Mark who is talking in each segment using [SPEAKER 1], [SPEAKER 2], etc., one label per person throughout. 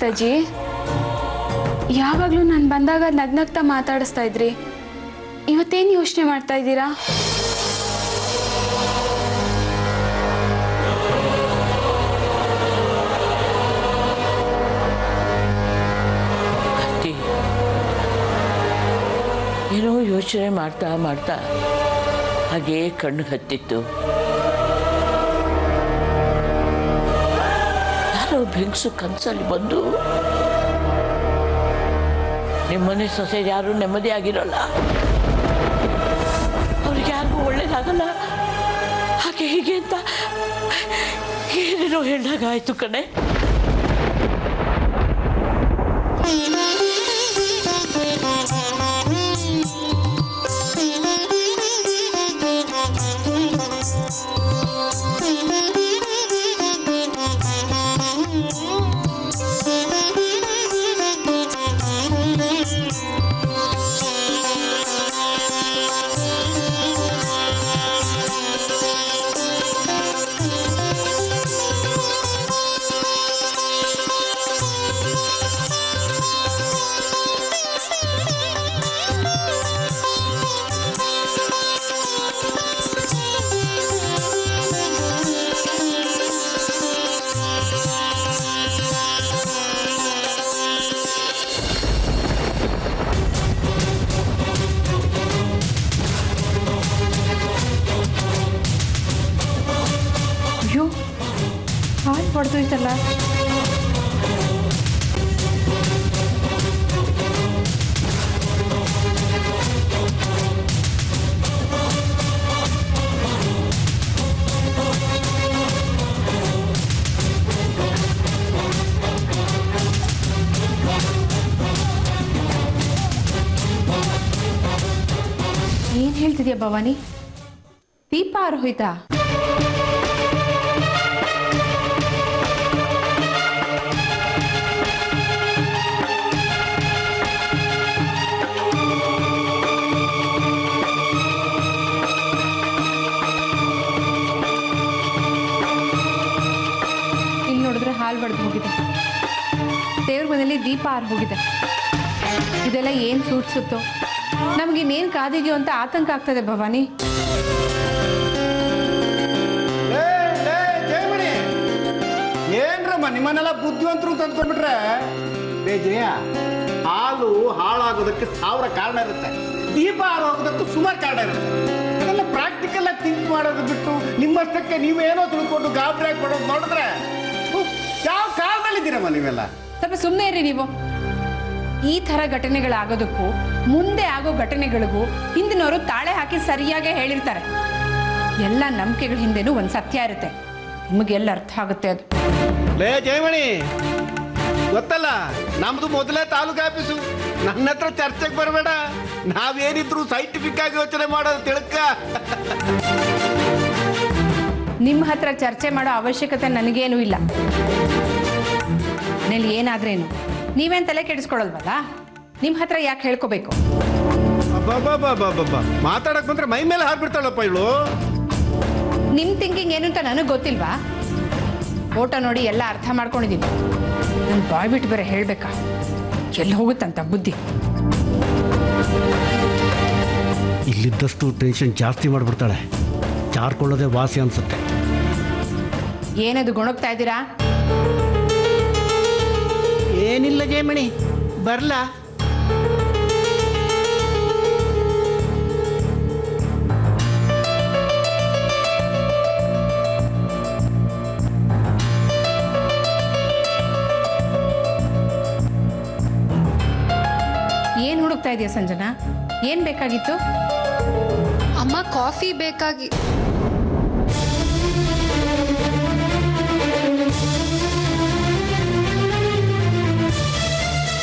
[SPEAKER 1] ಅತ್ತಜ್ಜಿ? ಯಾವಾಗಲೂ ನಾನು ಬಂದಾಗ ನಗ್ನಗ್ತಾ ಮಾತಾಡಿಸ್ತಾ ಇದ್ರಿ, ಇವತ್ತೇನು ಯೋಚನೆ ಮಾಡ್ತಾ ಇದ್ದೀರಾ?
[SPEAKER 2] ಏನೋ ಯೋಚನೆ ಮಾಡ್ತಾ ಮಾಡ್ತಾ ಹಾಗೇ ಕಣ್ಣು ಹತ್ತಿತ್ತು. ಯಾರೋ ಬೆಂಗ್ಸು ಕನಸಲ್ಲಿ ಬಂದು ನಿಮ್ಮನೆ ಸೊಸೆ ಯಾರು ನೆಮ್ಮದಿ ಆಗಿರೋಲ್ಲ, ಅವ್ರಿಗೆ ಯಾರಿಗೂ ಒಳ್ಳೇದಾಗಲ್ಲ, ಹಾಗೆ ಹೀಗೆ ಅಂತ ಏನೇನೋ ಹೇಳ್ದಾಗಾಯ್ತು ಕಣೆ.
[SPEAKER 3] ಹಾಲು ಹೊಡೆದೋಯ್ತಲ್ಲ. ಏನ್ ಹೇಳ್ತಿದ್ಯಾ ಭವಾನಿ? ದೀಪ ಆರೋಯ್ತಾ? ಹಾಲು ಬಡ್ದು ಹೋಗಿದೆ, ದೇವ್ರ ಮನೇಲಿ ದೀಪ ಆರು ಹೋಗಿದೆ. ಇದೆಲ್ಲ ಏನು ಸೂಚಿಸುತ್ತೋ, ನಮಗಿನ್ನೇನು ಕಾದಿದೆಯೋ ಅಂತ ಆತಂಕ ಆಗ್ತದೆ ಭವಾನಿ.
[SPEAKER 4] ಏನ್ರಮ್ಮ ನಿಮ್ಮನ್ನೆಲ್ಲ ಬುದ್ಧಿವಂತರು ತಂದ್ಕೊಂಡ್ಬಿಟ್ರೆ? ಜಯ, ಹಾಲು ಹಾಳಾಗೋದಕ್ಕೆ 1000 ಕಾರಣ ಇರುತ್ತೆ, ದೀಪ ಹಾಳಾಗೋದಕ್ಕೂ ಸುಮಾರು ಕಾರಣ ಇರುತ್ತೆ. ಅದೆಲ್ಲ ಪ್ರಾಕ್ಟಿಕಲ್ ಆಗಿ ಥಿಂಕ್ ಮಾಡೋದು ಬಿಟ್ಟು ನಿಮ್ಮಷ್ಟಕ್ಕೆ ನೀವೇನೋ ತಿಳ್ಕೊಂಡು ಗಾಬರಿ ಆಗಿ ಕೊಡೋದು ನೋಡಿದ್ರೆ ಯಾವ ಕಾಲದಲ್ಲಿದ್ದೀರಮ್ಮ ನೀವೆಲ್ಲ?
[SPEAKER 3] ಸ್ವಲ್ಪ ಸುಮ್ಮನೆ ಇರಿ ನೀವು. ಈ ಥರ ಘಟನೆಗಳಾಗೋದಕ್ಕೂ ಮುಂದೆ ಆಗೋ ಘಟನೆಗಳಿಗೂ ಹಿಂದಿನವರು ತಾಳೆ ಹಾಕಿ ಸರಿಯಾಗಿ ಹೇಳಿರ್ತಾರೆ. ಎಲ್ಲ ನಂಬಿಕೆಗಳ ಹಿಂದೆನೂ ಒಂದು ಸತ್ಯ ಇರುತ್ತೆ, ನಿಮಗೆಲ್ಲ ಅರ್ಥ ಆಗುತ್ತೆ ಅದು.
[SPEAKER 4] ಲೇ ಜಯಮಣಿ, ಗೊತ್ತಲ್ಲ ನಮ್ದು ಮೊದಲೇ ತಾಲೂಕು ಆಫೀಸು, ನನ್ನ ಹತ್ರ ಚರ್ಚೆಗೆ ಬರಬೇಡ. ನಾವೇನಿದ್ರು ಸೈಂಟಿಫಿಕ್ ಆಗಿ ಯೋಚನೆ ಮಾಡೋದು ತಿಳ್ಕ.
[SPEAKER 3] ನಿಮ್ಮ ಹತ್ರ ಚರ್ಚೆ ಮಾಡೋ ಅವಶ್ಯಕತೆ ನನಗೇನೂ ಇಲ್ಲ. ಮನೇಲಿ ಏನಾದ್ರೇನು ನೀವೇನು ತಲೆ ಕೆಡಿಸ್ಕೊಳಲ್ವಲ್ಲ, ನಿಮ್ಮ ಹತ್ರ ಯಾಕೆ ಹೇಳ್ಕೋಬೇಕು?
[SPEAKER 4] ಮಾತಾಡಕ್ ಬಂದ್ರೆ ಮೈ ಮೇಲೆ ಹಾರ್ಬಿಡ್ತಾಳಪ್ಪ ಇವಳು.
[SPEAKER 3] ನಿಮ್ಮ ಥಿಂಕಿಂಗ್ ಏನು ಅಂತ ನನಗೆ ಗೊತ್ತಿಲ್ವಾ? ಫೋಟೋ ನೋಡಿ ಎಲ್ಲ ಅರ್ಥ ಮಾಡ್ಕೊಂಡಿದ್ದೀನಿ. ನನ್ನ ಬಾಯ್ ಬಿಟ್ಟು ಬೇರೆ ಹೇಳ್ಬೇಕಾ? ಎಲ್ಲಿ ಹೋಗುತ್ತಂತ ಬುದ್ಧಿ.
[SPEAKER 5] ಇಲ್ಲಿದ್ದಷ್ಟು ಟೆನ್ಷನ್ ಜಾಸ್ತಿ ಮಾಡಿಬಿಡ್ತಾಳೆ, ಚಾರ್ಕೊಳ್ಳೋದೇ ವಾಸಿ ಅನ್ಸುತ್ತೆ.
[SPEAKER 3] ಏನದು ಗೊಣಗ್ತಾ ಇದ್ದೀರಾ?
[SPEAKER 4] ಏನಿಲ್ಲ ಜಯಮಣಿ, ಬರ್ಲಾ?
[SPEAKER 3] ಏನ್ ಹುಡುಕ್ತಾ ಇದೆಯಾ ಸಂಜನಾ? ಏನ್ ಬೇಕಾಗಿತ್ತು?
[SPEAKER 6] ಅಮ್ಮ ಕಾಫಿ ಬೇಕಾಗಿ.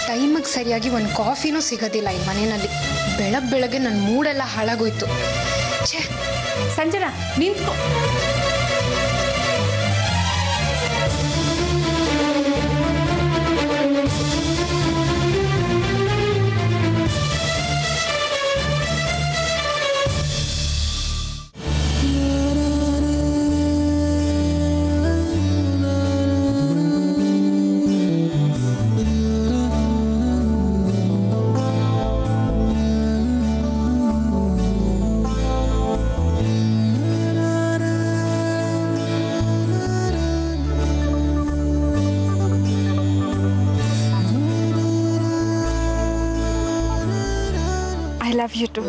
[SPEAKER 6] ಟೈಮಿಗೆ ಸರಿಯಾಗಿ ಒಂದು ಕಾಫಿನೂ ಸಿಗೋದಿಲ್ಲ ಈ ಮನೆಯಲ್ಲಿ. ಬೆಳಗ್ಗೆ ನನ್ನ ಮೂಡೆಲ್ಲ ಹಾಳಾಗೋಯ್ತು. ಛೇ
[SPEAKER 3] ಸಂಜನಾ ನಿಂತ್ಕೋ.
[SPEAKER 1] Love you too.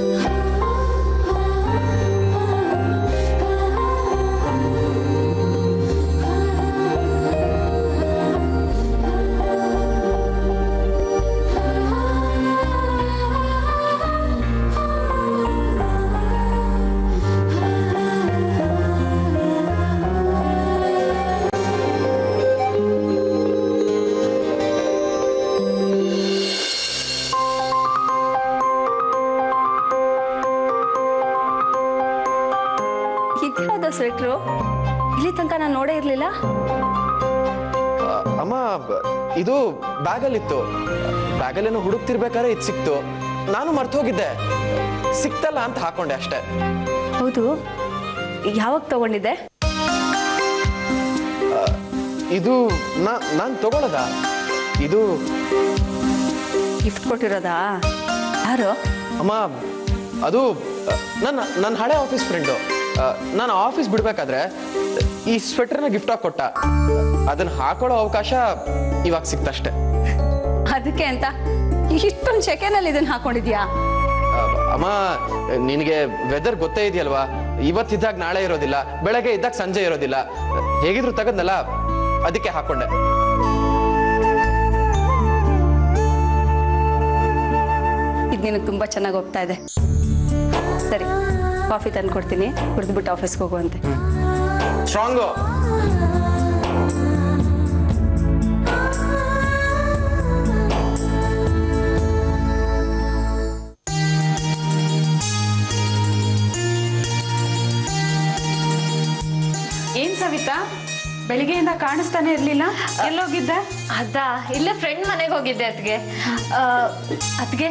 [SPEAKER 7] ಇದ್ಯಾವುದೋ ಸ್ವೆಟ್ರು? ಇಲ್ಲಿ ತನಕ ನಾನು ನೋಡೇ ಇರಲಿಲ್ಲ.
[SPEAKER 8] ಅಮ್ಮ ಇದು ಬ್ಯಾಗಲ್ಲಿತ್ತು. ಬ್ಯಾಗಲ್ಲೇನೋ ಹುಡುಕ್ತಿರ್ಬೇಕಾದ್ರೆ ಇದು ಸಿಕ್ತು. ನಾನು ಮರ್ತು ಹೋಗಿದ್ದೆ. ಸಿಕ್ತಲ್ಲ ಅಂತ ಹಾಕೊಂಡೆ ಅಷ್ಟೇ.
[SPEAKER 7] ಹೌದು, ಯಾವಾಗ ತಗೊಂಡಿದ್ದೆ?
[SPEAKER 8] ಇದು ನಾನು ತಗೊಳ್ಳೋದ? ಇದು
[SPEAKER 7] ಗಿಫ್ಟ್ ಕೊಟ್ಟಿರೋದಾ? ಯಾರು?
[SPEAKER 8] ಅಮ್ಮ ಅದು ನನ್ನ ಹಳೆ ಆಫೀಸ್ ಫ್ರೆಂಡು. ನಾನು ಆಫೀಸ್ ಬಿಡ್ಬೇಕಾದ್ರೆ ಈ ಸ್ವೆಟರ್ನ ಗಿಫ್ಟ್ ಆಗಿ ಕೊಟ್ಟ. ಅದನ್ನ ಹಾಕೊಳ್ಳೋ ಅವಕಾಶ ಇವಾಗ ಸಿಕ್ತಷ್ಟೆ.
[SPEAKER 7] ಅದಕ್ಕೆ ಅಂತ ಇಷ್ಟೊಂದು ಸೆಕೆಂಡಲ್ಲಿ ಇದನ್ನ ಹಾಕೊಂಡಿದ್ಯಾ?
[SPEAKER 8] ಅಮ್ಮ ನಿನಗೆ ವೆದರ್ ಗೊತ್ತೇ ಇದೆಯಲ್ವಾ? ಇವತ್ತಿದ್ದಾಗ ನಾಳೆ ಇರೋದಿಲ್ಲ, ಬೆಳಗ್ಗೆ ಇದ್ದಾಗ ಸಂಜೆ ಇರೋದಿಲ್ಲ. ಹೇಗಿದ್ರು ತಗದ್ನಲ್ಲ, ಅದಕ್ಕೆ ಹಾಕೊಂಡೆ.
[SPEAKER 7] ಇದು ನಿನಗೆ ತುಂಬಾ ಚೆನ್ನಾಗಿ ಹೋಗ್ತಾ ಇದೆ. ಸರಿ, ಕಾಫಿ ತಂದು ಕೊಡ್ತೀನಿ, ಕುಡಿದ್ಬಿಟ್ಟು ಆಫೀಸ್ಗೆ ಹೋಗುವಂತೆ.
[SPEAKER 8] ಸ್ಟ್ರಾಂಗು.
[SPEAKER 3] ಏನ್ ಸವಿತಾ, ಬೆಳಿಗ್ಗೆಯಿಂದ ಕಾಣಿಸ್ತಾನೆ ಇರ್ಲಿಲ್ಲ, ಎಲ್ಲೋಗಿದ್ದೆ?
[SPEAKER 9] ಅದಾ, ಇಲ್ಲೇ ಫ್ರೆಂಡ್ ಮನೆಗೆ ಹೋಗಿದ್ದೆ. ಅದ್ಗೆ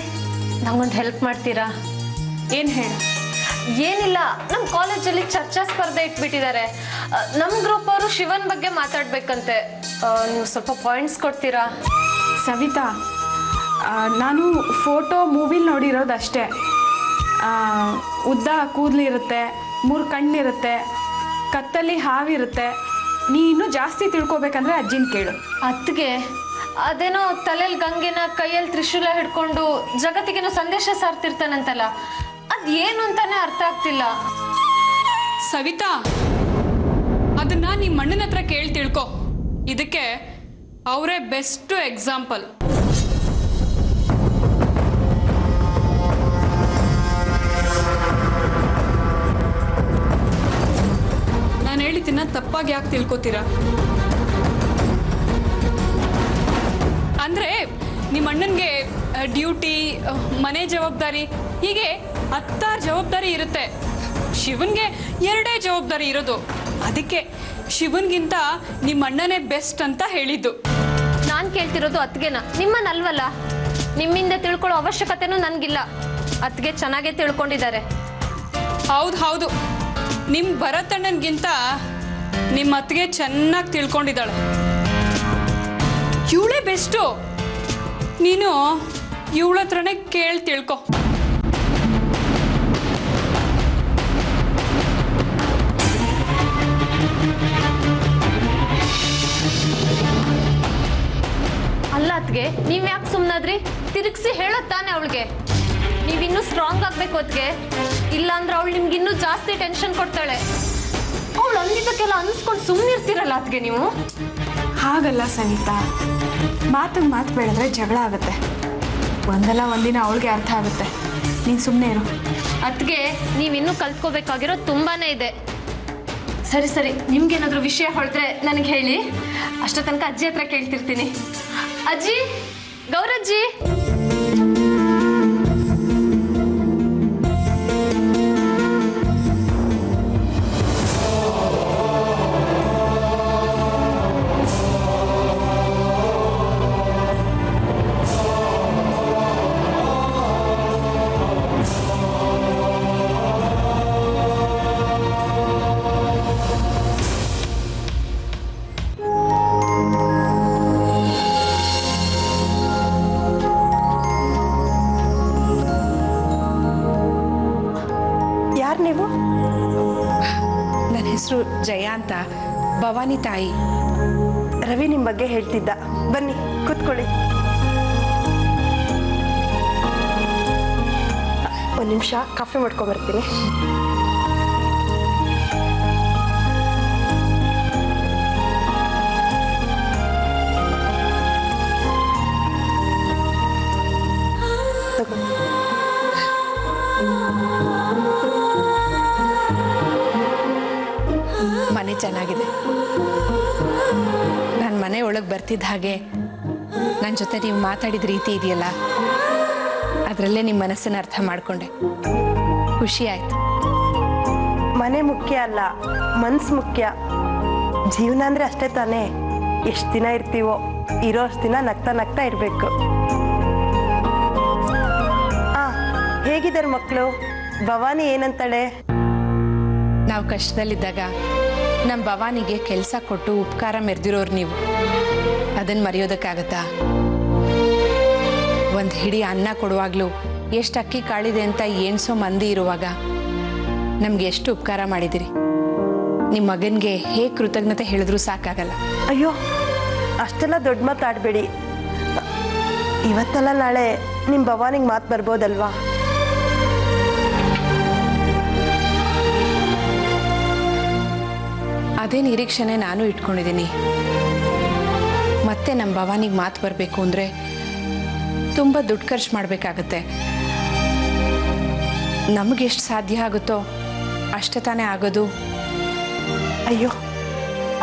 [SPEAKER 9] ನಂಗೊಂದು ಹೆಲ್ಪ್ ಮಾಡ್ತೀರಾ?
[SPEAKER 3] ಏನ್ ಹೇಳ?
[SPEAKER 9] ಏನಿಲ್ಲ, ನಮ್ಮ ಕಾಲೇಜಲ್ಲಿ ಚರ್ಚಾ ಸ್ಪರ್ಧೆ ಇಟ್ಬಿಟ್ಟಿದ್ದಾರೆ. ನಮ್ಮ ಗ್ರೂಪ್ ಅವರು ಶಿವನ್ ಬಗ್ಗೆ ಮಾತಾಡ್ಬೇಕಂತೆ. ನೀವು ಸ್ವಲ್ಪ ಪಾಯಿಂಟ್ಸ್ ಕೊಡ್ತೀರಾ?
[SPEAKER 3] ಸವಿತಾ, ನಾನು ಫೋಟೋ ಮೂವಿಲಿ ನೋಡಿರೋದಷ್ಟೇ. ಉದ್ದ ಕೂದಲಿರುತ್ತೆ, 3 ಕಣ್ಣಿರುತ್ತೆ, ಕತ್ತಲ್ಲಿ ಹಾವಿರುತ್ತೆ. ನೀ ಇನ್ನೂ ಜಾಸ್ತಿ ತಿಳ್ಕೊಬೇಕಂದ್ರೆ ಅಜ್ಜಿನ ಕೇಳು.
[SPEAKER 9] ಅದ್ಗೆ ಅದೇನೋ ತಲೆಯಲ್ಲಿ ಗಂಗೆನ, ಕೈಯಲ್ಲಿ ತ್ರಿಶೂಲ ಹಿಡ್ಕೊಂಡು ಜಗತ್ತಿಗೇನೋ ಸಂದೇಶ ಸಾರ್ತಿರ್ತಾನಂತಲ್ಲ, ಅದೇನು ಅಂತಾನೆ ಅರ್ಥ ಆಗ್ತಿಲ್ಲ.
[SPEAKER 3] ಸವಿತಾ, ಅದನ್ನ ನಿಮ್ಮ ಅಣ್ಣನ ಹತ್ರ ಕೇಳಿ ತಿಳ್ಕೊ. ಇದಕ್ಕೆ ಅವರೇ ಬೆಸ್ಟ್ ಎಕ್ಸಾಂಪಲ್. ನಾನು ಹೇಳಿದ್ದನ್ನ ತಪ್ಪಾಗಿ ಯಾಕೆ ತಿಳ್ಕೊತೀರಾ? ಅಂದ್ರೆ ನಿಮ್ಮ ಅಣ್ಣನ್ಗೆ ಡ್ಯೂಟಿ, ಮನೆ ಜವಾಬ್ದಾರಿ, ಹೀಗೆ 10 ಜವಾಬ್ದಾರಿ ಇರುತ್ತೆ. ಶಿವನ್ಗೆ 2 ಜವಾಬ್ದಾರಿ ಇರೋದು. ಅದಕ್ಕೆ ಶಿವನ್ಗಿಂತ ನಿಮ್ಮ ಅಣ್ಣನೇ ಬೆಸ್ಟ್ ಅಂತ ಹೇಳಿದ್ದು.
[SPEAKER 9] ನಾನು ಕೇಳ್ತಿರೋದು ಅತ್ಗೆನ, ನಿಮ್ಮನ್ನಲ್ವಲ್ಲ. ನಿಮ್ಮಿಂದ ತಿಳ್ಕೊಳ್ಳೋ ಅವಶ್ಯಕತೆನೂ ನನಗಿಲ್ಲ. ಅತ್ಗೆ ಚೆನ್ನಾಗೇ ತಿಳ್ಕೊಂಡಿದ್ದಾರೆ.
[SPEAKER 3] ಹೌದು, ನಿಮ್ಮ ಭರತಣ್ಣನ್ಗಿಂತ ನಿಮ್ಮ ಅತ್ತಿಗೆ ಚೆನ್ನಾಗಿ ತಿಳ್ಕೊಂಡಿದ್ದಾಳೆ. ಇವಳೇ ಬೆಸ್ಟು. ನೀನು ಇವಳ ಹತ್ರನೇ ಕೇಳಿ ತಿಳ್ಕೊ.
[SPEAKER 9] ಅಲ್ಲ ಅತ್ಗೆ, ನೀವ್ ಯಾಕೆ ಸುಮ್ಮನಾದ್ರಿ? ತಿರುಗಿಸಿ ಹೇಳೋದ್ ತಾನೆ ಅವಳಿಗೆ. ನೀವಿನ್ನೂ ಸ್ಟ್ರಾಂಗ್ ಆಗ್ಬೇಕು ಅತ್ಗೆ, ಇಲ್ಲ ಅಂದ್ರೆ ಅವಳು ನಿಮ್ಗೆ ಇನ್ನೂ ಜಾಸ್ತಿ ಟೆನ್ಷನ್ ಕೊಡ್ತಾಳೆ. ಅವಳು ಅಂದಿದ್ದಕ್ಕೆಲ್ಲ ಅನ್ಸ್ಕೊಂಡು ಸುಮ್ಮನಿರ್ತೀರಲ್ಲ ಅತ್ಗೆ ನೀವು.
[SPEAKER 3] ಹಾಗಲ್ಲ ಸವಿತಾ, ಮಾತಿಗೆ ಮಾತು ಬೆಳೆದ್ರೆ ಜಗಳ ಆಗುತ್ತೆ. ಒಂದಲ್ಲ ಒಂದಿನ ಅವಳಿಗೆ ಅರ್ಥ ಆಗುತ್ತೆ. ನೀನು ಸುಮ್ಮನೆ ಇರು.
[SPEAKER 9] ಅತ್ಗೆ, ನೀವಿನ್ನೂ ಕಲ್ತ್ಕೋಬೇಕಾಗಿರೋದು ತುಂಬಾನೇ ಇದೆ. ಸರಿ, ನಿಮ್ಗೇನಾದ್ರೂ ವಿಷಯ ಹೊಳೆದ್ರೆ ನನಗೆ ಹೇಳಿ. ಅಷ್ಟ ತನಕ ಅಜ್ಜಿ ಹತ್ರ ಕೇಳ್ತಿರ್ತೀನಿ. ಅಜ್ಜಿ, ಗೌರಜ್ಜಿ.
[SPEAKER 7] ನೀವು?
[SPEAKER 3] ನನ್ನ ಹೆಸರು ಜಯ ಅಂತ, ಭವಾನಿ ತಾಯಿ.
[SPEAKER 7] ರವಿ ನಿಮ್ಮ ಬಗ್ಗೆ ಹೇಳ್ತಿದ್ದ. ಬನ್ನಿ ಕೂತ್ಕೊಳ್ಳಿ.
[SPEAKER 10] ಒಂದು ನಿಮಿಷ ಕಾಫಿ ಮಾಡ್ಕೊಬರ್ತೀನಿ.
[SPEAKER 3] ಮನೆ ಚೆನ್ನಾಗಿದೆ. ನಾನು ಮನೆ ಒಳಗೆ ಬರ್ತಿದ್ದ ಹಾಗೆ ನನ್ನ ಜೊತೆ ನೀವು ಮಾತಾಡಿದ ರೀತಿ ಇದೆಯಲ್ಲ, ಅದರಲ್ಲೇ ನಿಮ್ಮ ಮನಸ್ಸನ್ನು ಅರ್ಥ ಮಾಡಿಕೊಂಡೆ. ಖುಷಿ ಆಯ್ತು.
[SPEAKER 10] ಮನೆ ಮುಖ್ಯ ಅಲ್ಲ, ಮನ್ಸು ಮುಖ್ಯ. ಜೀವನ ಅಂದರೆ ಅಷ್ಟೇ ತಾನೇ. ಎಷ್ಟು ದಿನ ಇರ್ತೀವೋ ಇರೋ ಅಷ್ಟು ದಿನ ನಗ್ತಾ ನಗ್ತಾ ಇರಬೇಕು. ಹೇಗಿದ್ದಾರೆ ಮಕ್ಕಳು? ಭವಾನಿ ಏನಂತಾಳೆ?
[SPEAKER 3] ನಾವು ಕಷ್ಟದಲ್ಲಿದ್ದಾಗ ನಮ್ಮ ಭವಾನಿಗೆ ಕೆಲಸ ಕೊಟ್ಟು ಉಪಕಾರ ಮೆರೆದಿರೋರು ನೀವು. ಅದನ್ನು ಮರೆಯೋದಕ್ಕಾಗತ್ತಾ? ಒಂದು ಹಿಡಿ ಅನ್ನ ಕೊಡುವಾಗಲೂ ಎಷ್ಟು ಅಕ್ಕಿ ಕಾಳಿದೆ ಅಂತ ಎಣ್ಸೋ ಮಂದಿ ಇರುವಾಗ ನಮ್ಗೆ ಎಷ್ಟು ಉಪಕಾರ ಮಾಡಿದಿರಿ. ನಿಮ್ಮ ಮಗನಿಗೆ ಹೇಗೆ ಕೃತಜ್ಞತೆ ಹೇಳಿದ್ರೂ ಸಾಕಾಗಲ್ಲ.
[SPEAKER 10] ಅಯ್ಯೋ, ಅಷ್ಟೆಲ್ಲ ದೊಡ್ಡ ಮಾತಾಡಬೇಡಿ. ಇವತ್ತೆಲ್ಲ ನಾಳೆ ನಿಮ್ಮ ಭವಾನಿಗೆ ಮಾತು ಬರ್ಬೋದಲ್ವಾ?
[SPEAKER 3] ಅದೇ ನಿರೀಕ್ಷೆನೆ ನಾನು ಇಟ್ಕೊಂಡಿದ್ದೀನಿ. ಮತ್ತೆ ನಮ್ಮ ಭವಾನಿಗೆ ಮಾತು ಬರಬೇಕು ಅಂದರೆ ತುಂಬ ದುಡ್ಡು ಖರ್ಚು ಮಾಡಬೇಕಾಗತ್ತೆ. ನಮಗೆಷ್ಟು ಸಾಧ್ಯ ಆಗುತ್ತೋ ಅಷ್ಟೇ ತಾನೇ ಆಗೋದು.
[SPEAKER 10] ಅಯ್ಯೋ,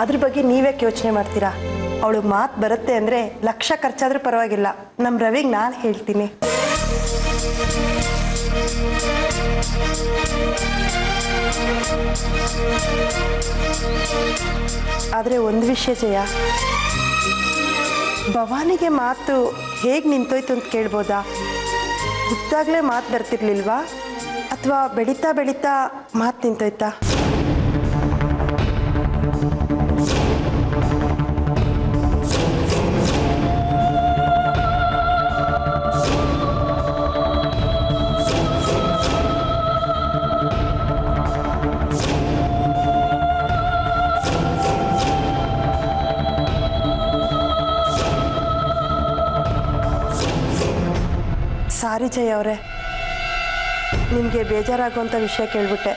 [SPEAKER 10] ಅದ್ರ ಬಗ್ಗೆ ನೀವ್ಯಾಕೆ ಯೋಚನೆ ಮಾಡ್ತೀರಾ? ಅವಳು ಮಾತು ಬರುತ್ತೆ ಅಂದರೆ ಲಕ್ಷ ಖರ್ಚಾದ್ರೂ ಪರವಾಗಿಲ್ಲ. ನಮ್ಮ ರವಿಗೆ ನಾನು ಹೇಳ್ತೀನಿ. ಆದರೆ ಒಂದು ವಿಷಯ ಜಯ, ಭವಾನಿಗೆ ಮಾತು ಹೇಗೆ ನಿಂತೋಯ್ತು ಅಂತ ಕೇಳ್ಬೋದಾ? ಹುಟ್ಟಾಗಲೇ ಮಾತು ಬರ್ತಿರ್ಲಿಲ್ವಾ, ಅಥವಾ ಬೆಳೀತಾ ಬೆಳೀತಾ ಮಾತು ನಿಂತೋಯ್ತಾ? ಸಾರಿ ಜಯ ಅವರೇ, ನಿಮಗೆ ಬೇಜಾರಾಗುವಂಥ ವಿಷಯ ಕೇಳಿಬಿಟ್ಟೆ.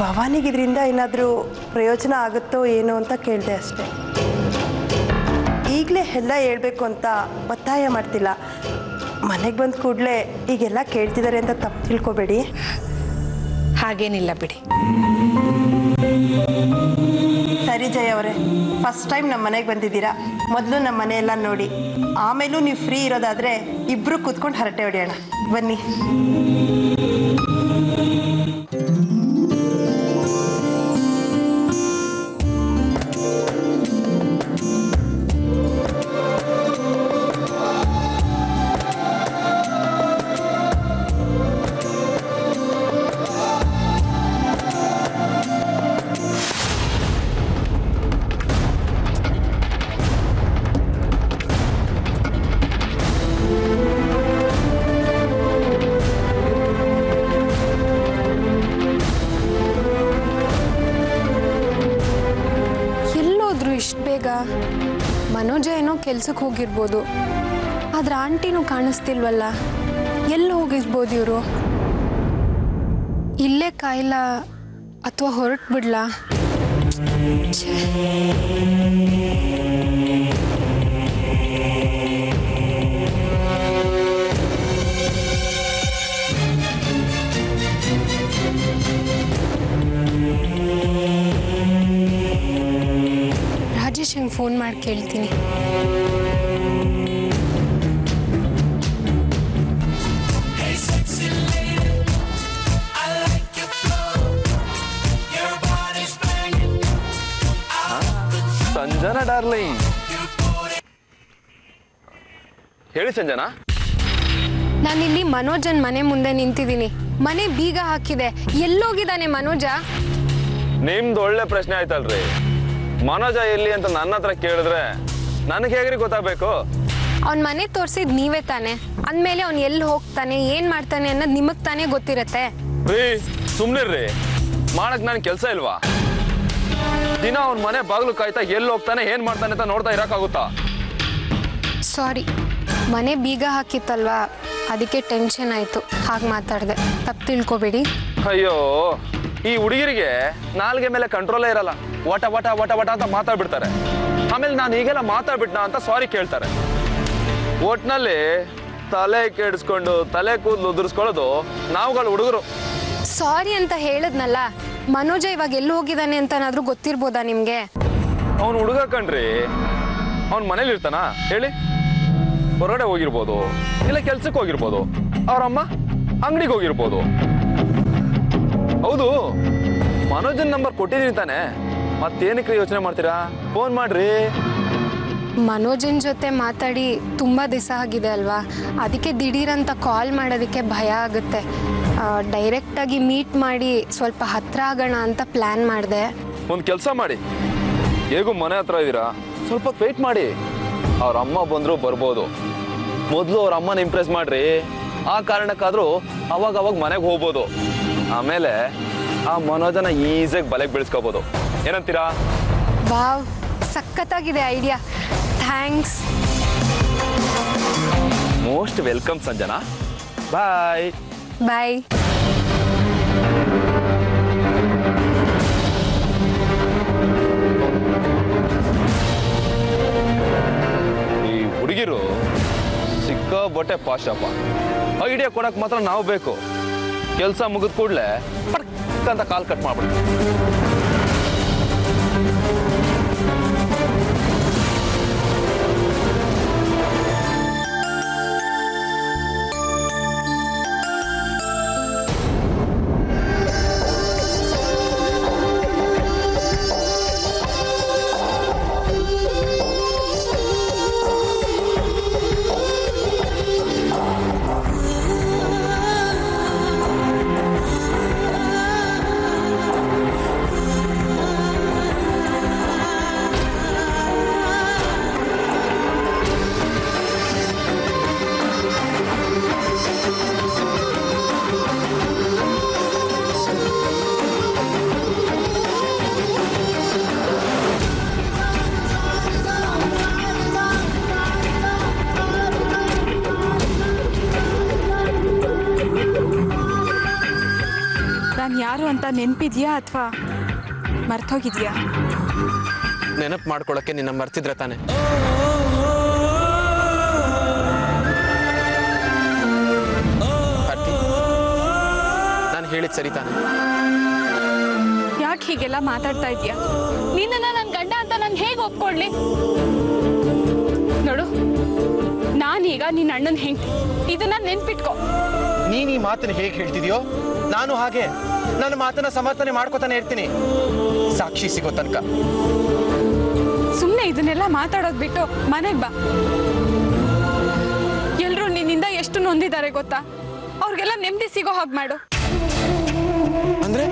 [SPEAKER 10] ಭವಾನಿಗೆ ಇದರಿಂದ ಏನಾದರೂ ಪ್ರಯೋಜನ ಆಗುತ್ತೋ ಏನೋ ಅಂತ ಕೇಳಿದೆ ಅಷ್ಟೆ. ಈಗಲೇ ಎಲ್ಲ ಹೇಳ್ಬೇಕು ಅಂತ ಒತ್ತಾಯ ಮಾಡ್ತಿಲ್ಲ. ಮನೆಗೆ ಬಂದ ಕೂಡಲೇ ಈಗೆಲ್ಲ ಕೇಳ್ತಿದ್ದಾರೆ ಅಂತ ತಪ್ಪು ತಿಳ್ಕೊಬೇಡಿ.
[SPEAKER 3] ಹಾಗೇನಿಲ್ಲ ಬಿಡಿ.
[SPEAKER 10] ಸರಿ ಜಯ ಅವರೇ, ಫಸ್ಟ್ ಟೈಮ್ ನಮ್ಮ ಮನೆಗೆ ಬಂದಿದ್ದೀರಾ. ಮೊದಲು ನಮ್ಮ ಮನೆಯೆಲ್ಲ ನೋಡಿ, ಆಮೇಲೂ ನೀವು ಫ್ರೀ ಇರೋದಾದರೆ ಇಬ್ಬರು ಕೂತ್ಕೊಂಡು ಹರಟೆ ಹೊಡೆಯೋಣ. ಬನ್ನಿ.
[SPEAKER 6] ಮನೋಜ ಏನೋ ಕೆಲ್ಸಕ್ಕೆ ಹೋಗಿರ್ಬೋದು, ಆದ್ರೆ ಆಂಟಿನೂ ಕಾಣಿಸ್ತಿಲ್ವಲ್ಲ. ಎಲ್ಲಿ ಹೋಗಿರ್ಬೋದು ಇವರು? ಇಲ್ಲೇ ಕಾಯಿಲ್ಲ ಅಥವಾ ಹೊರಟು ಬಿಡ್ಲಾ? ರಾಜೇಶಂಗೆ ಫೋನ್ ಮಾಡಿ ಕೇಳ್ತೀನಿ.
[SPEAKER 11] ಸಂಜನಾ ಡಾರ್ಲಿಂಗ್, ಹೇಳಿ ಸಂಜನಾ.
[SPEAKER 6] ನಾನಿಲ್ಲಿ ಮನೋಜನ್ ಮನೆ ಮುಂದೆ ನಿಂತಿದ್ದೀನಿ. ಮನೆ ಬೀಗ ಹಾಕಿದೆ. ಎಲ್ಲೋಗಿದ್ದಾನೆ ಮನೋಜ?
[SPEAKER 11] ನಿಮ್ದು ಒಳ್ಳೆ ಪ್ರಶ್ನೆ ಆಯ್ತಲ್ರಿ. ಮನೋಜ ಎಲ್ಲಿ ಅಂತ ನನ್ನ ಹತ್ರ ಕೇಳಿದ್ರೆ ನನಗೆ ಹೇಗ್ರಿ ಗೊತ್ತಾಗಬೇಕು?
[SPEAKER 6] ಅವ್ನ ಮನೆ ತೋರಿಸಿದ್ ನೀವೇ ತಾನೆ. ಅಂದಮೇಲೆ ಅವ್ನು ಎಲ್ಲಿ ಹೋಗ್ತಾನೆ, ಏನ್ ಮಾಡ್ತಾನೆ ಅನ್ನೋದು ನಿಮಗ್ ತಾನೇ ಗೊತ್ತಿರತ್ತೆ.
[SPEAKER 11] ರೀ ಸುಮ್ನಿರ್ರಿ, ಮಾಡಕ್ ನನ್ ಕೆಲ್ಸ ಇಲ್ವಾ? ದಿನ ಅವ್ನ ಮನೆ ಬಾಗಿಲು ಕಾಯ್ತಾ ಎಲ್ಲಿ ಹೋಗ್ತಾನೆ ಏನ್ ಮಾಡ್ತಾನೆ ಅಂತ ನೋಡ್ತಾ ಇರಕ್ಕಾಗುತ್ತಾ?
[SPEAKER 6] ಸಾರಿ, ಮನೆ ಬೀಗ ಹಾಕಿತ್ತಲ್ವಾ, ಅದಕ್ಕೆ ಟೆನ್ಷನ್ ಆಯಿತು, ಹಾಗೆ ಮಾತಾಡಿದೆ. ತಪ್ಪು ತಿಳ್ಕೊಬೇಡಿ.
[SPEAKER 11] ಅಯ್ಯೋ, ಈ ಹುಡುಗಿರಿಗೆ ನಾಲ್ಗೆ ಮೇಲೆ ಕಂಟ್ರೋಲೇ ಇರಲ್ಲ. ವಟ ವಟ ವಟ ವಟ ಅಂತ ಮಾತಾಡ್ಬಿಡ್ತಾರೆ. ಆಮೇಲೆ ನಾನು ಈಗೆಲ್ಲ ಮಾತಾಡ್ಬಿಟ್ನಾ ಅಂತ ಸಾರಿ ಕೇಳ್ತಾರೆ. ಒಟ್ನಲ್ಲಿ ತಲೆ ಕೆಡಿಸ್ಕೊಂಡು ತಲೆ ಕೂದಲು ಉದುರಿಸ್ಕೊಳ್ಳೋದು ನಾವುಗಳು ಹುಡುಗರು.
[SPEAKER 6] ಸಾರಿ ಅಂತ ಹೇಳಿದ್ನಲ್ಲ, ಮನೋಜ ಇವಾಗ ಎಲ್ಲಿ ಹೋಗಿದ್ದಾನೆ ಅಂತನಾದ್ರೂ ಗೊತ್ತಿರ್ಬೋದಾ ನಿಮ್ಗೆ?
[SPEAKER 11] ಅವನು ಹುಡುಗ ಕಣ್ರಿ, ಅವ್ನ ಮನೇಲಿ ಇರ್ತಾನ ಹೇಳಿ? ಹೊರಗಡೆ ಹೋಗಿರ್ಬೋದು, ಇಲ್ಲ ಕೆಲ್ಸಕ್ಕೆ ಹೋಗಿರ್ಬೋದು, ಅವ್ರಮ್ಮ ಅಂಗಡಿಗೆ ಹೋಗಿರ್ಬೋದು. ಹೌದು, ಮನೋಜನ್ ನಂಬರ್ ಕೊಟ್ಟಿದ್ದೀನಿ ತಾನೆ, ಮತ್ತೇನಕ್ಕೆ ಯೋಚನೆ ಮಾಡ್ತೀರಾ? ಫೋನ್ ಮಾಡ್ರಿ.
[SPEAKER 6] ಮನೋಜನ್ ಜೊತೆ ಮಾತಾಡಿ ತುಂಬ ದಿವಸ ಆಗಿದೆ ಅಲ್ವಾ, ಅದಕ್ಕೆ ದಿಢೀರಂತ ಕಾಲ್ ಮಾಡೋದಕ್ಕೆ ಭಯ ಆಗುತ್ತೆ. ಡೈರೆಕ್ಟಾಗಿ ಮೀಟ್ ಮಾಡಿ ಸ್ವಲ್ಪ ಹತ್ರ ಆಗೋಣ ಅಂತ ಪ್ಲ್ಯಾನ್ ಮಾಡಿದೆ.
[SPEAKER 11] ಒಂದು ಕೆಲಸ ಮಾಡಿ, ಹೇಗೂ ಮನೆ ಹತ್ರ ಇದ್ದೀರಾ, ಸ್ವಲ್ಪ ವೇಟ್ ಮಾಡಿ. ಅವ್ರ ಅಮ್ಮ ಬಂದರೂ ಬರ್ಬೋದು. ಮೊದಲು ಅವ್ರ ಅಮ್ಮನ ಇಂಪ್ರೆಸ್ ಮಾಡ್ರಿ. ಆ ಕಾರಣಕ್ಕಾದರೂ ಅವಾಗ ಮನೆಗೆ ಹೋಗ್ಬೋದು. ಆಮೇಲೆ ಆ ಮನೋಜನ ಈಸಿಯಾಗಿ ಬಲೆಗೆ ಬೀಳಿಸ್ಕೋಬೋದು. ಏನಂತೀರಾ?
[SPEAKER 6] ವಾವ್, ಸಖತ್ತಾಗಿದೆ idea. Thanks.
[SPEAKER 11] Most welcome Sanjana. Bye
[SPEAKER 6] bye.
[SPEAKER 11] ಈ ಹುಡುಗಿರು ಸಿಕ್ಕಾಬಟ್ಟೆ ಪಾಶಪ್ಪ. ಐಡಿಯಾ ಕೊಡಕ್ ಮಾತ್ರ ನಾವು ಬೇಕು. ಕೆಲಸ ಮುಗಿದ ಕೂಡಲೇ ಪಡ್ಕ್ ಅಂತ ಕಾಲ್ ಕಟ್ ಮಾಡ್ಬಿಡ್ತೀವಿ.
[SPEAKER 1] ಯಾರು ಅಂತ ನೆನಪಿದ್ಯಾ ಅಥವಾ ಮರ್ತೋಗಿದ್ಯಾ?
[SPEAKER 8] ನೆನಪು ಮಾಡ್ಕೊಳಕ್ಕೆ ನಿನ್ನ ಮರ್ತಿದ್ರೆ ತಾನೆ. ನಾನು ಹೇಳಿದ್ ಸರಿ ತಾನೆ?
[SPEAKER 1] ಯಾಕೆ ಹೀಗೆಲ್ಲ ಮಾತಾಡ್ತಾ ಇದೀಯಾ? ನಿನ್ನನ್ನ ನನ್ನ ಗಂಡ ಅಂತ ನಾನು ಹೇಗೆ ಒಪ್ಕೊಳ್ಳಿ? ನೋಡು, ನಾನೀಗ ನಿನ್ನ ಅಣ್ಣನ ಹೆಂಡತಿ, ಇದನ್ನ ನೆನ್ಪಿಟ್ಕೋ.
[SPEAKER 8] ನೀನ್ ಈ ಮಾತನ್ನ ಹೇಗೆ ಹೇಳ್ತಿದ್ಯೋ ನಾನು ಹಾಗೆ ನನ್ನ ಮಾತನ್ನ ಸಮರ್ಥನೆ ಮಾಡ್ಕೋತಾನೆ ಇರ್ತೀನಿ, ಸಾಕ್ಷಿ ಸಿಗೋ ತನಕ.
[SPEAKER 1] ಸುಮ್ಮನೆ ಇದನ್ನೆಲ್ಲ ಮಾತಾಡೋದ್ ಬಿಟ್ಟು ಮನೆಗ್ ಬಾ. ಎಲ್ರು ನಿನ್ನಿಂದ ಎಷ್ಟು ನೊಂದಿದ್ದಾರೆ ಗೊತ್ತಾ? ಅವ್ರಿಗೆಲ್ಲ ನೆಮ್ಮದಿ ಸಿಗೋ ಹಾಗೆ ಮಾಡು.
[SPEAKER 8] ಅಂದ್ರೆ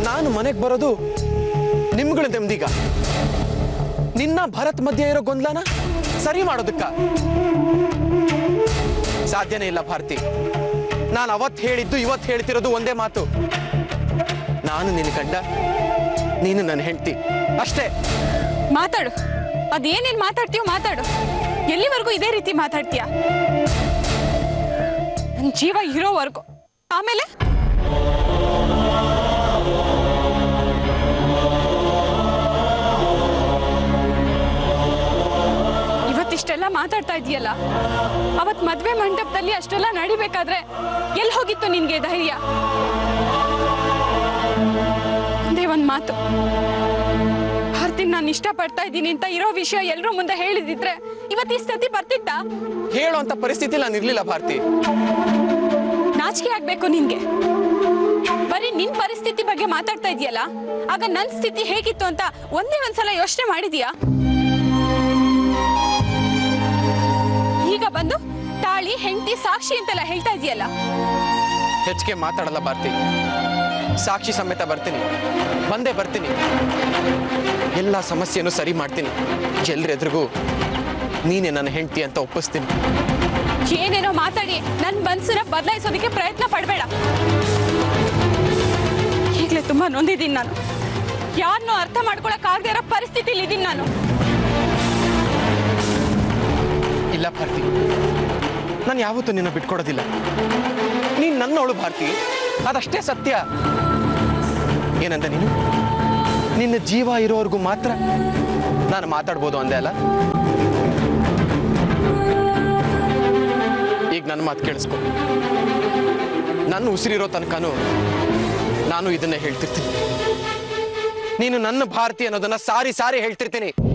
[SPEAKER 8] ನಾನು ಮನೆಗ್ ಬರೋದು ನಿಮ್ಗಳ ನೆಮ್ಮದಿಗ? ನಿನ್ನ ಭರತ್ ಮಧ್ಯೆ ಇರೋ ಗೊಂದಲನ ಸರಿ ಮಾಡೋದಕ್ಕ? ಸಾಧ್ಯನೇ ಇಲ್ಲ ಭಾರತಿ. ನಾನು ಅವತ್ತು ಹೇಳಿದ್ದು ಇವತ್ತು ಹೇಳ್ತಿರೋದು ಒಂದೇ ಮಾತು. ನಾನು ನಿನ್ನ ಗಂಡ, ನೀನು ನನ್ನ ಹೆಂಡತಿ, ಅಷ್ಟೇ.
[SPEAKER 1] ಮಾತಾಡು, ಅದೇನೇನ್ ಮಾತಾಡ್ತೀಯೋ ಮಾತಾಡು. ಎಲ್ಲಿವರೆಗೂ ಇದೇ ರೀತಿ ಮಾತಾಡ್ತೀಯ? ನನ್ನ ಜೀವ ಇರೋವರೆಗೂ. ಆಮೇಲೆ ಇವತ್ತಿಷ್ಟೆಲ್ಲ ಮಾತಾಡ್ತಾ ಇದೀಯಲ್ಲ, ಅವತ್ ಮದ್ವೆ ಮಂಟಪದಲ್ಲಿ ಅಷ್ಟೆಲ್ಲ ನಡಿಬೇಕಾದ್ರೆ ಎಲ್ಲಿ ಹೋಗಿತ್ತು ನಿನ್ಗೆ ಧೈರ್ಯ? ಒಂದೇ ಒಂದ್ ಮಾತು, ಭಾರತಿನ ನಾನು ಇಷ್ಟಪಡ್ತಾ ಇದ್ದೀನಿ ಅಂತ ಇರೋ ವಿಷಯ ಎಲ್ರೂ ಮುಂದೆ ಹೇಳಿದಿದ್ರೆ ಇವತ್ತು ಈ ಸ್ಥಿತಿ ಬರ್ತಿತ್ತ?
[SPEAKER 8] ಹೇಳುವಂತ ಪರಿಸ್ಥಿತಿ ನಾನು ಇರ್ಲಿಲ್ಲ ಭಾರತಿ.
[SPEAKER 1] ನಾಚಿಕೆ ಆಗ್ಬೇಕು ನಿನ್ಗೆ. ಬರೀ ನಿನ್ ಪರಿಸ್ಥಿತಿ ಬಗ್ಗೆ ಮಾತಾಡ್ತಾ ಇದೀಯಲ್ಲ, ಆಗ ನನ್ ಸ್ಥಿತಿ ಹೇಗಿತ್ತು ಅಂತ ಒಂದೇ ಒಂದ್ಸಲ ಯೋಚನೆ ಮಾಡಿದೀಯಾ? ಈಗ ಬಂದು ತಾಳಿ, ಹೆಂಡತಿ, ಸಾಕ್ಷಿ ಅಂತೆಲ್ಲ ಹೇಳ್ತಾ ಇದೀಯಲ್ಲ.
[SPEAKER 8] ಹೆಚ್ಚಿಗೆ ಮಾತಾಡಲ್ಲ ಭಾರತಿ. ಸಾಕ್ಷಿ ಸಮೇತ ಬರ್ತೀನಿ, ಬಂದೇ ಬರ್ತೀನಿ. ಎಲ್ಲ ಸಮಸ್ಯೆನೂ ಸರಿ ಮಾಡ್ತೀನಿ. ಎಲ್ರೆದ್ರಿಗೂ ನೀನೇ ನನ್ನ ಹೆಂಡತಿ ಅಂತ ಒಪ್ಪಿಸ್ತೀನಿ.
[SPEAKER 1] ಏನೇನೋ ಮಾತಾಡಿ ನನ್ ಮನ್ಸನ್ನ ಬದಲಾಯಿಸೋದಕ್ಕೆ ಪ್ರಯತ್ನ ಪಡಬೇಡ. ಈಗಲೇ ತುಂಬಾ ನೊಂದಿದ್ದೀನಿ ನಾನು. ಯಾರನ್ನೂ ಅರ್ಥ ಮಾಡ್ಕೊಳಕ್ ಆಗದೆ ಇರೋ ಪರಿಸ್ಥಿತಿಲಿ ಇದ್ದೀನಿ ನಾನು.
[SPEAKER 8] ಇಲ್ಲ ಭಾರತಿ, ನಾನು ಯಾವತ್ತೂ ನಿನ್ನ ಬಿಟ್ಕೊಡೋದಿಲ್ಲ. ನೀನ್ ನನ್ನವಳು ಭಾರತಿ, ಅದಷ್ಟೇ ಸತ್ಯ. ಏನಂದ ನೀನು? ನಿನ್ನ ಜೀವ ಇರೋವರೆಗೂ ಮಾತ್ರ ನಾನು ಮಾತಾಡ್ಬೋದು ಅಂದೆ ಅಲ್ಲ? ಈಗ ನನ್ನ ಮಾತು ಕೇಳಿಸ್ಕೊ. ನನ್ನ ಉಸಿರಿರೋ ತನಕನೂ ನಾನು ಇದನ್ನೇ ಹೇಳ್ತಿರ್ತೀನಿ. ನೀನು ನನ್ನ ಭಾರತಿ ಅನ್ನೋದನ್ನ ಸಾರಿ ಸಾರಿ ಹೇಳ್ತಿರ್ತೀನಿ.